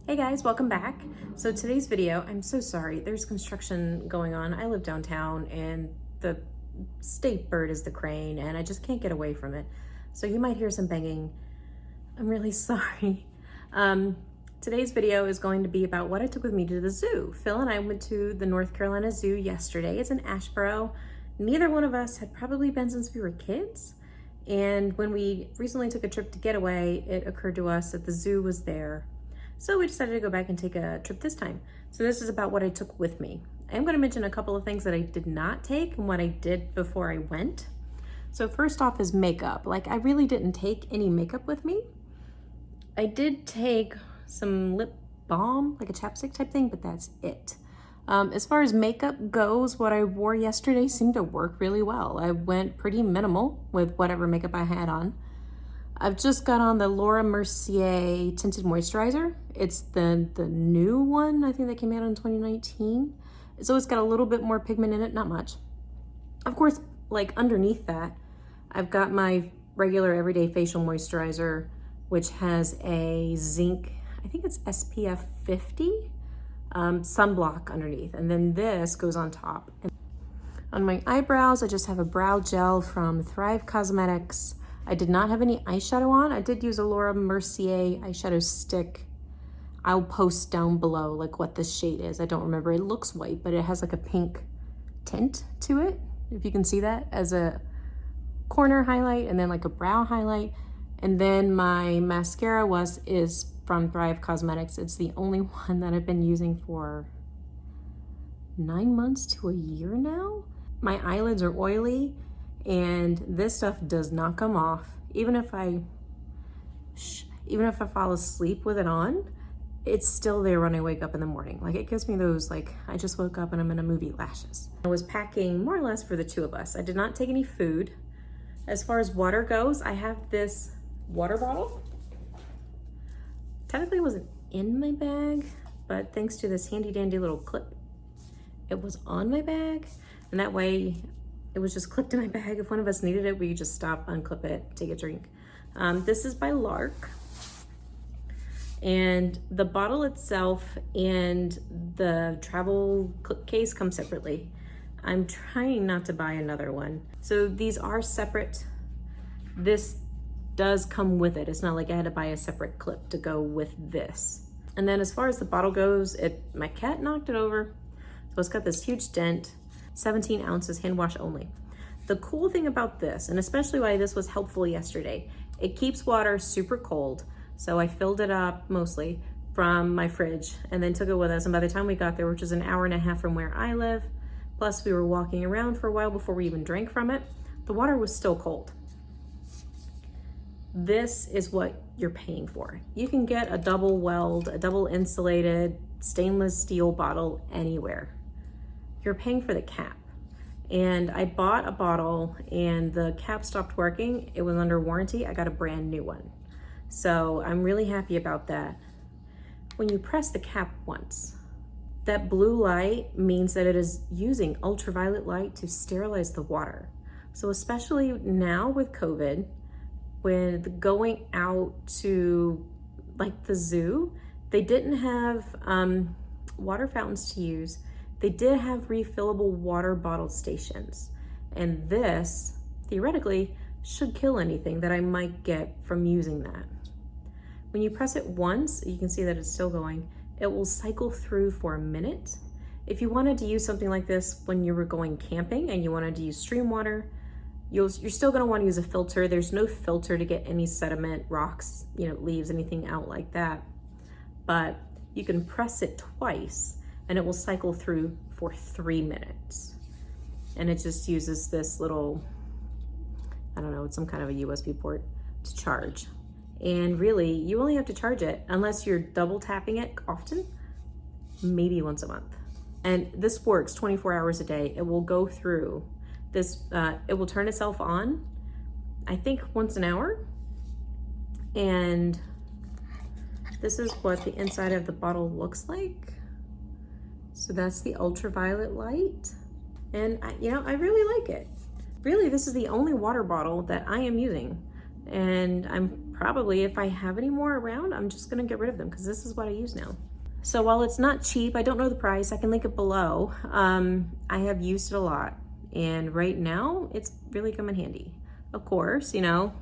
Hey guys, welcome back. So today's video, I'm so sorry, there's construction going on. I live downtown and the state bird is the crane and I just can't get away from it. So you might hear some banging. I'm really sorry. Today's video is going to be about what I took with me to the zoo. Phil and I went to the North Carolina Zoo yesterday. It's in Asheboro. Neither one of us had probably been since we were kids. And when we recently took a trip to Getaway, it occurred to us that the zoo was there. So we decided to go back and take a trip this time. So this is about what I took with me. I am going to mention a couple of things that I did not take and what I did before I went. So first off is makeup. Like, I really didn't take any makeup with me. I did take some lip balm, like a chapstick type thing, but that's it. As far as makeup goes, what I wore yesterday seemed to work really well. I went pretty minimal with whatever makeup I had on. I've just got on the Laura Mercier Tinted Moisturizer. It's the new one, I think that came out in 2019. So it's got a little bit more pigment in it, not much. Of course, like underneath that, I've got my regular everyday facial moisturizer, which has a zinc, I think it's SPF 50 sunblock underneath. And then this goes on top. And on my eyebrows, I just have a brow gel from Thrive Cosmetics. I did not have any eyeshadow on. I did use a Laura Mercier eyeshadow stick. I'll post down below like what the shade is. I don't remember. It looks white, but it has like a pink tint to it. If you can see that as a corner highlight and then like a brow highlight. And then my mascara is from Thrive Cosmetics. It's the only one that I've been using for 9 months to a year now. My eyelids are oily, and this stuff does not come off. Even if I fall asleep with it on, it's still there when I wake up in the morning. Like, it gives me those, like, I just woke up and I'm in a movie lashes. I was packing more or less for the two of us. I did not take any food. As far as water goes, I have this water bottle. Technically it wasn't in my bag, but thanks to this handy dandy little clip, it was on my bag. And that way, it was just clipped in my bag. If one of us needed it, we could just stop, unclip it, take a drink. This is by Lark. And the bottle itself and the travel clip case come separately. I'm trying not to buy another one. So these are separate. This does come with it. It's not like I had to buy a separate clip to go with this. And then as far as the bottle goes, my cat knocked it over. So it's got this huge dent. 17 ounces, hand wash only. The cool thing about this, and especially why this was helpful yesterday, it keeps water super cold. So I filled it up mostly from my fridge and then took it with us. And by the time we got there, which is an hour and a half from where I live, plus we were walking around for a while before we even drank from it, the water was still cold. This is what you're paying for. You can get a double weld, a double insulated stainless steel bottle anywhere. You're paying for the cap. And I bought a bottle and the cap stopped working. It was under warranty. I got a brand new one. So I'm really happy about that. When you press the cap once, that blue light means that it is using ultraviolet light to sterilize the water. So especially now with COVID, with going out to like the zoo, they didn't have water fountains to use. They did have refillable water bottle stations. And this, theoretically, should kill anything that I might get from using that. When you press it once, you can see that it's still going. It will cycle through for a minute. If you wanted to use something like this when you were going camping and you wanted to use stream water, you're still gonna wanna use a filter. There's no filter to get any sediment, rocks, leaves, anything out like that. But you can press it twice and it will cycle through for 3 minutes. And it just uses this little, I don't know, it's some kind of a USB port to charge. And really, you only have to charge it unless you're double tapping it often, maybe once a month. And this works 24 hours a day. It will go through this, it will turn itself on, I think once an hour. And this is what the inside of the bottle looks like. So that's the ultraviolet light. And I really like it. Really, this is the only water bottle that I am using. And I'm probably if I have any more around, I'm just gonna get rid of them because this is what I use now. So while it's not cheap, I don't know the price, I can link it below. I have used it a lot, and right now it's really come in handy. Of course, you know,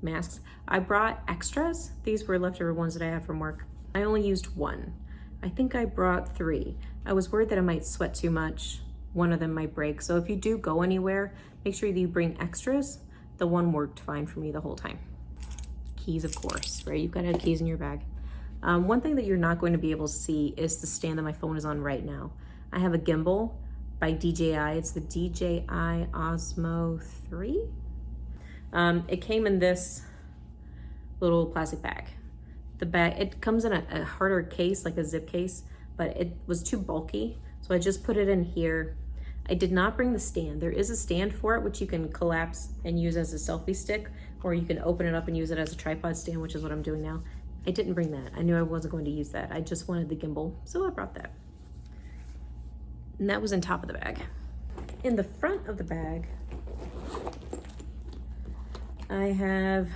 masks. I brought extras. These were leftover ones that I had from work. I only used one. I think I brought 3. I was worried that I might sweat too much. One of them might break. So if you do go anywhere, make sure that you bring extras. The one worked fine for me the whole time. Keys, of course, right? You've got to have keys in your bag. One thing that you're not going to be able to see is the stand that my phone is on right now. I have a gimbal by DJI. It's the DJI Osmo 3. It came in this little plastic bag. The bag, it comes in a harder case, like a zip case, but it was too bulky, so I just put it in here. I did not bring the stand. There is a stand for it, which you can collapse and use as a selfie stick, or you can open it up and use it as a tripod stand, which is what I'm doing now. I didn't bring that. I knew I wasn't going to use that. I just wanted the gimbal, so I brought that. And that was in top of the bag. In the front of the bag, I have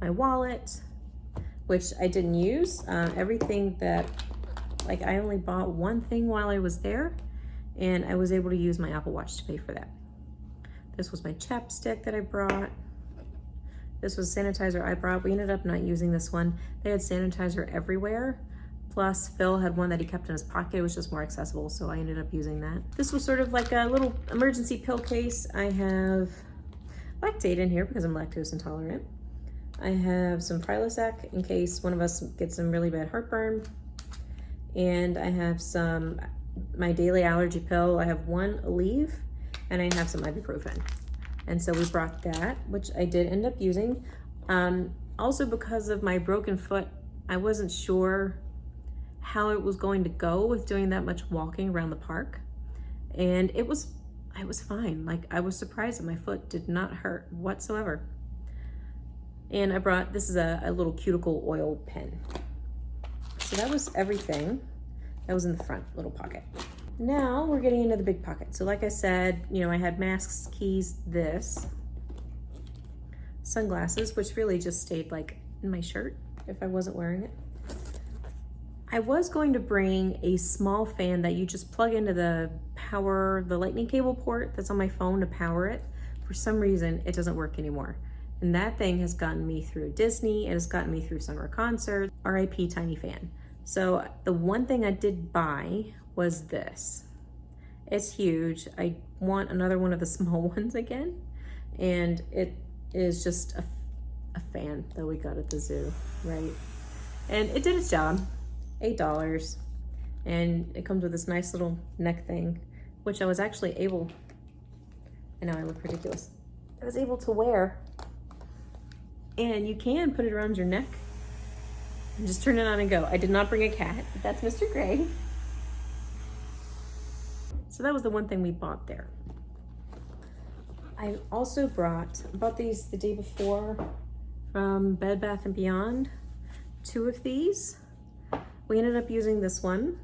my wallet, which I didn't use. Everything that, like, I only bought one thing while I was there, and I was able to use my Apple Watch to pay for that. This was my chapstick that I brought. This was sanitizer I brought. We ended up not using this one. They had sanitizer everywhere. Plus, Phil had one that he kept in his pocket. It was just more accessible, so I ended up using that. This was sort of like a little emergency pill case. I have Lactate in here because I'm lactose intolerant. I have some Prilosec in case one of us gets some really bad heartburn. And I have my daily allergy pill. I have one Aleve, and I have some ibuprofen. And so we brought that, which I did end up using. Also, because of my broken foot, I wasn't sure how it was going to go with doing that much walking around the park. And it was fine. Like, I was surprised that my foot did not hurt whatsoever. And I brought, this is a little cuticle oil pen. So that was everything. That was in the front little pocket. Now we're getting into the big pocket. So like I said, you know, I had masks, keys, this, sunglasses, which really just stayed like in my shirt if I wasn't wearing it. I was going to bring a small fan that you just plug into the lightning cable port that's on my phone to power it. For some reason, it doesn't work anymore. And that thing has gotten me through Disney. It has gotten me through summer concerts. RIP tiny fan. So the one thing I did buy was this. It's huge. I want another one of the small ones again. And it is just a fan that we got at the zoo, right? And it did its job. $8. And it comes with this nice little neck thing, which I was actually able, I know I look ridiculous, I was able to wear. And you can put it around your neck and just turn it on and go. I did not bring a cat, but that's Mr. Gray. So that was the one thing we bought there. I also bought these the day before from Bed Bath & Beyond. 2 of these. We ended up using this one.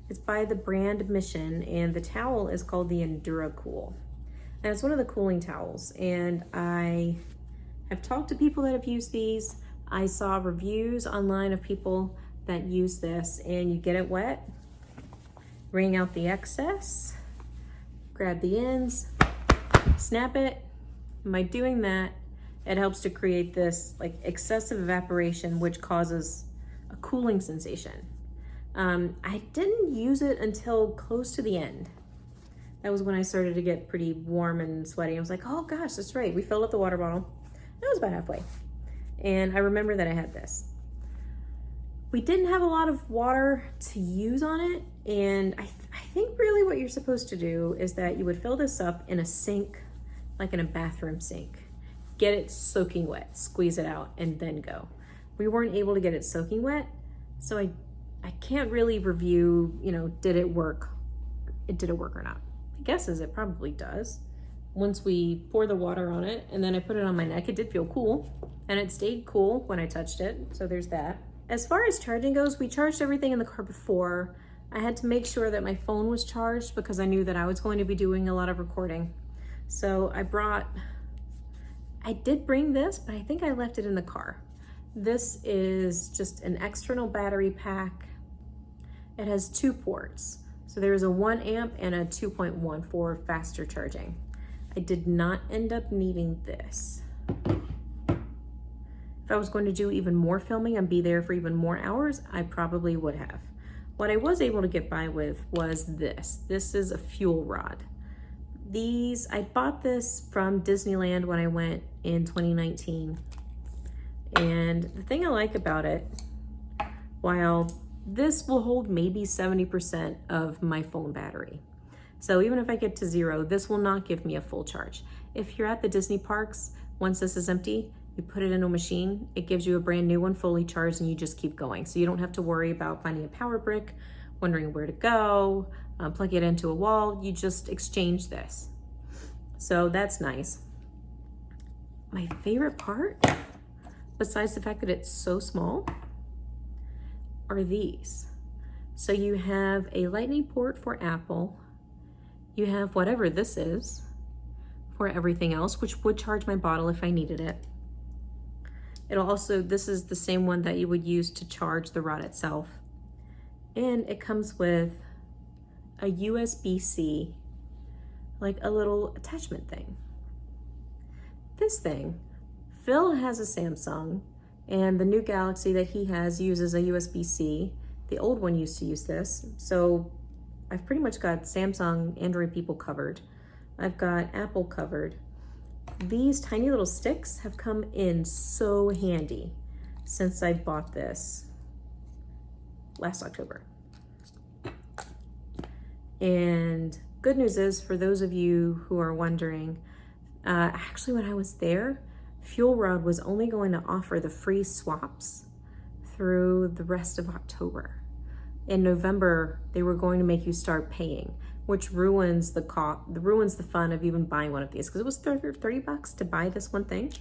It's by the brand Mission, and the towel is called the EnduraCool. And it's one of the cooling towels, and I have talked to people that have used these. I saw reviews online of people that use this, and you get it wet, wring out the excess, grab the ends, snap it. And by doing that, it helps to create this like excessive evaporation, which causes a cooling sensation. I didn't use it until close to the end. That was when I started to get pretty warm and sweaty. I was like, oh gosh, that's right. We filled up the water bottle. That was about halfway. And I remember that I had this. We didn't have a lot of water to use on it. And I think really what you're supposed to do is that you would fill this up in a sink, like in a bathroom sink. Get it soaking wet, squeeze it out, and then go. We weren't able to get it soaking wet, so I can't really review, you know, did it work or not. My guess is it probably does. Once we pour the water on it and then I put it on my neck, it did feel cool, and it stayed cool when I touched it, so there's that. As far as charging goes, we charged everything in the car before. I had to make sure that my phone was charged because I knew that I was going to be doing a lot of recording. So I brought I did bring this, but I think I left it in the car. This is just an external battery pack. It has 2 ports. So there's a 1 amp and a 2.1 for faster charging. I did not end up needing this. If I was going to do even more filming and be there for even more hours, I probably would have. What I was able to get by with was this. This is a fuel rod. I bought this from Disneyland when I went in 2019. And the thing I like about it, while this will hold maybe 70% of my phone battery. So even if I get to 0, this will not give me a full charge. If you're at the Disney parks, once this is empty, you put it in a machine, it gives you a brand new one fully charged, and you just keep going. So you don't have to worry about finding a power brick, wondering where to go, plug it into a wall. You just exchange this. So that's nice. My favorite part, besides the fact that it's so small, are these. So you have a lightning port for Apple. You have whatever this is for everything else, which would charge my bottle if I needed it. This is the same one that you would use to charge the rod itself. And it comes with a USB-C, like a little attachment thing. This thing, Phil has a Samsung, and the new Galaxy that he has uses a USB-C. The old one used to use this. So I've pretty much got Samsung, Android people covered. I've got Apple covered. These tiny little sticks have come in so handy since I bought this last October. And good news is, for those of you who are wondering, actually when I was there, Fuel Rod was only going to offer the free swaps through the rest of October. In November, they were going to make you start paying, which ruins the fun of even buying one of these, because it was 30 bucks to buy this one thing.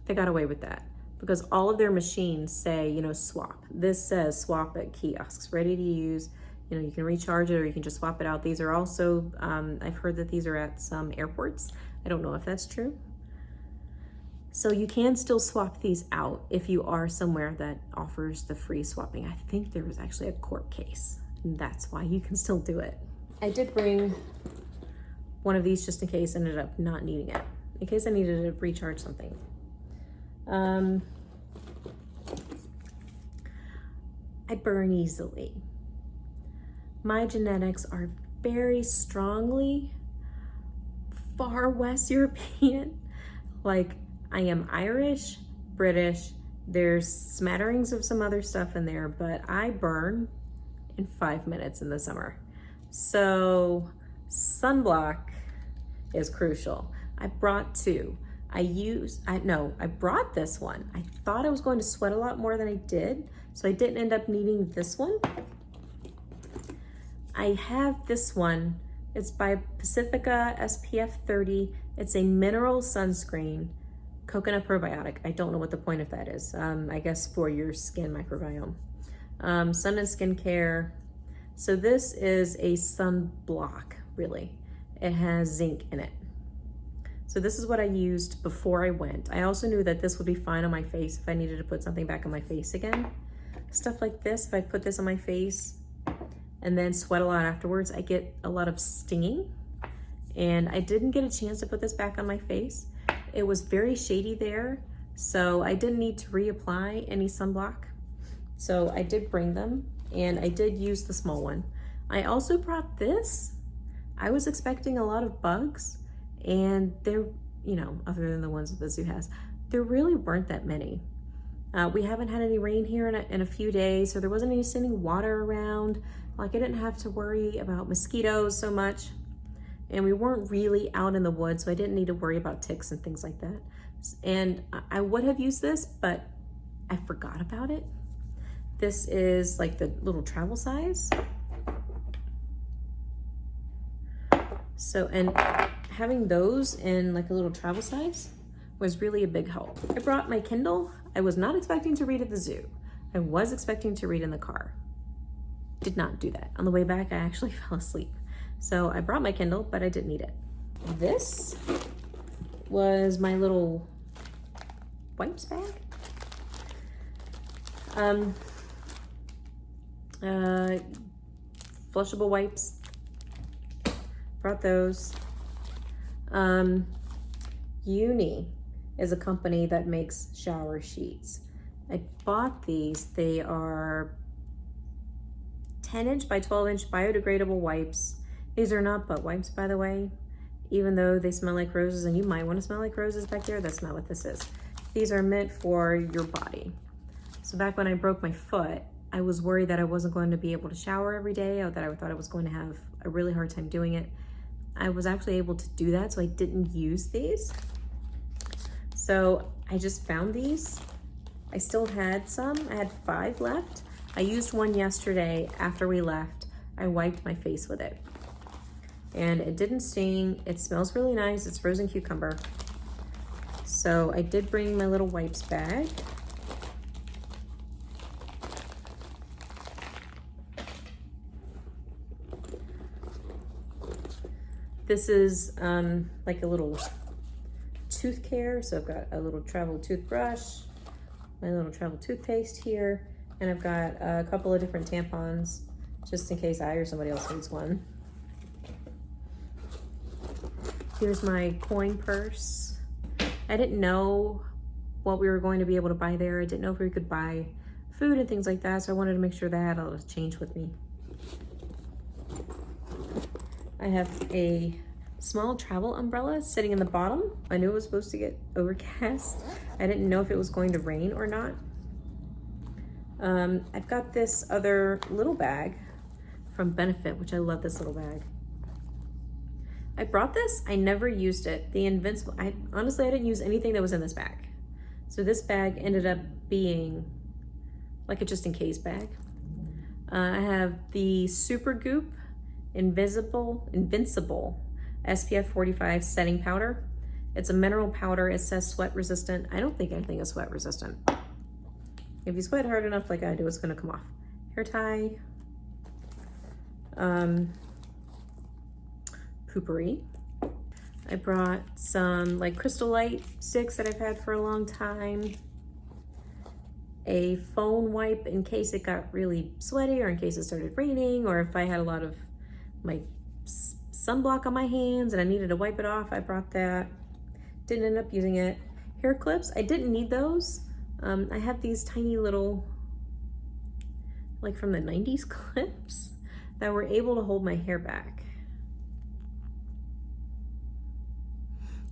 They got away with that because all of their machines say, swap. This says swap at kiosks, ready to use. You can recharge it or you can just swap it out. These are also, I've heard that these are at some airports. I don't know if that's true. So you can still swap these out if you are somewhere that offers the free swapping. I think there was actually a court case, and that's why you can still do it. I did bring one of these just in case, ended up not needing it, in case I needed to recharge something. I burn easily. My genetics are very strongly far West European. Like, I am Irish, British, there's smatterings of some other stuff in there, but I burn in 5 minutes in the summer. So sunblock is crucial. I brought 2. I brought this one. I thought I was going to sweat a lot more than I did, so I didn't end up needing this one. I have this one. It's by Pacifica, SPF 30. It's a mineral sunscreen, coconut probiotic. I don't know what the point of that is. I guess for your skin microbiome. Sun and skincare. So this is a sunblock, really. It has zinc in it. So this is what I used before I went. I also knew that this would be fine on my face if I needed to put something back on my face again. Stuff like this, if I put this on my face and then sweat a lot afterwards, I get a lot of stinging. And I didn't get a chance to put this back on my face. It was very shady there, so I didn't need to reapply any sunblock. So I did bring them, and I did use the small one. I also brought this. I was expecting a lot of bugs, and there, other than the ones that the zoo has, there really weren't that many. We haven't had any rain here in a few days, so there wasn't any standing water around. Like, I didn't have to worry about mosquitoes so much. And we weren't really out in the woods, so I didn't need to worry about ticks and things like that. And I would have used this, but I forgot about it. This is like the little travel size. So, and having those in like a little travel size was really a big help. I brought my Kindle. I was not expecting to read at the zoo. I was expecting to read in the car. Did not do that. On the way back, I actually fell asleep. So I brought my Kindle, but I didn't need it. This was my little wipes bag. Flushable wipes. Brought those. Uni is a company that makes shower sheets. I bought these. They are 10-inch by 12-inch biodegradable wipes. These are not butt wipes, by the way, even though they smell like roses, and you might want to smell like roses back there. That's not what this is. These are meant for your body. So back when I broke my foot, I was worried that I wasn't going to be able to shower every day, or that I thought I was going to have a really hard time doing it. I was actually able to do that, so I didn't use these. So I just found these. I still had some. I had 5 left. I used one yesterday after we left. I wiped my face with it. And it didn't sting. It smells really nice. It's frozen cucumber. So I did bring my little wipes bag. This is like a little tooth care. So I've got a little travel toothbrush, my little travel toothpaste here, and I've got a couple of different tampons just in case I or somebody else needs one. Here's my coin purse. I didn't know what we were going to be able to buy there. I didn't know if we could buy food and things like that, so I wanted to make sure that I had all the change with me. I have a small travel umbrella sitting in the bottom. I knew it was supposed to get overcast. I didn't know if it was going to rain or not. I've got this other little bag from Benefit, which I love this little bag. I brought this, I never used it. The Invincible, honestly, I didn't use anything that was in this bag. So this bag ended up being like a just in case bag. I have the Super Goop Invincible SPF 45 setting powder. It's a mineral powder. It says sweat resistant. I don't think anything is sweat resistant. If you sweat hard enough like I do, it's gonna come off. Hair tie. Poopery. I brought some like Crystal Light sticks that I've had for a long time. A phone wipe in case it got really sweaty, or in case it started raining, or if I had a lot of my sunblock on my hands and I needed to wipe it off. I brought that. Didn't end up using it. Hair clips, I didn't need those. I have these tiny little, like from the 90s clips that were able to hold my hair back.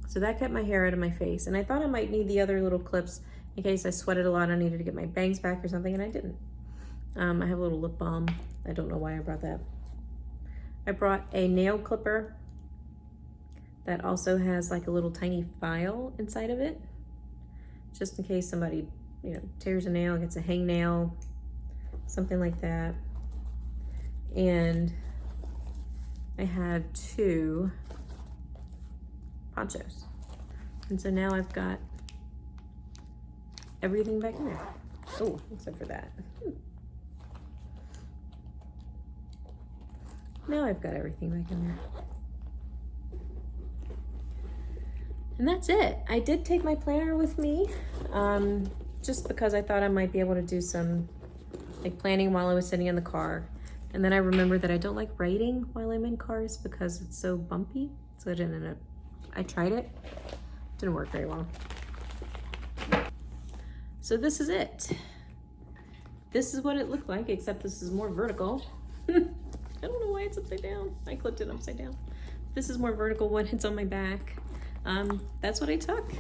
So that kept my hair out of my face. And I thought I might need the other little clips in case I sweated a lot and I needed to get my bangs back or something, and I didn't. I have a little lip balm. I don't know why I brought that. I brought a nail clipper that also has like a little tiny file inside of it, just in case somebody, tears a nail, gets a hangnail, something like that. And I have 2 ponchos. And so now I've got everything back in there. Oh, except for that. Now I've got everything back in there. And that's it. I did take my planner with me, just because I thought I might be able to do some like planning while I was sitting in the car. And then I remembered that I don't like writing while I'm in cars because it's so bumpy. So I tried it. Didn't work very well. So this is it. This is what it looked like, except this is more vertical. I don't know why it's upside down. I clipped it upside down. This is more vertical when it's on my back. That's what I took,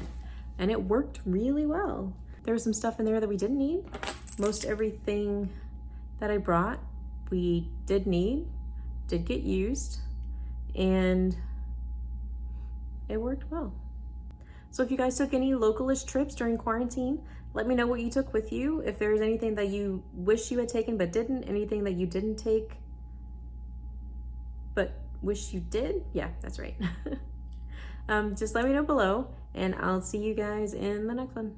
and it worked really well. There was some stuff in there that we didn't need. Most everything that I brought, we did need, did get used, and it worked well. So if you guys took any localish trips during quarantine, let me know what you took with you. If there's anything that you wish you had taken but didn't, anything that you didn't take but wish you did. Yeah, that's right. Just let me know below, and I'll see you guys in the next one.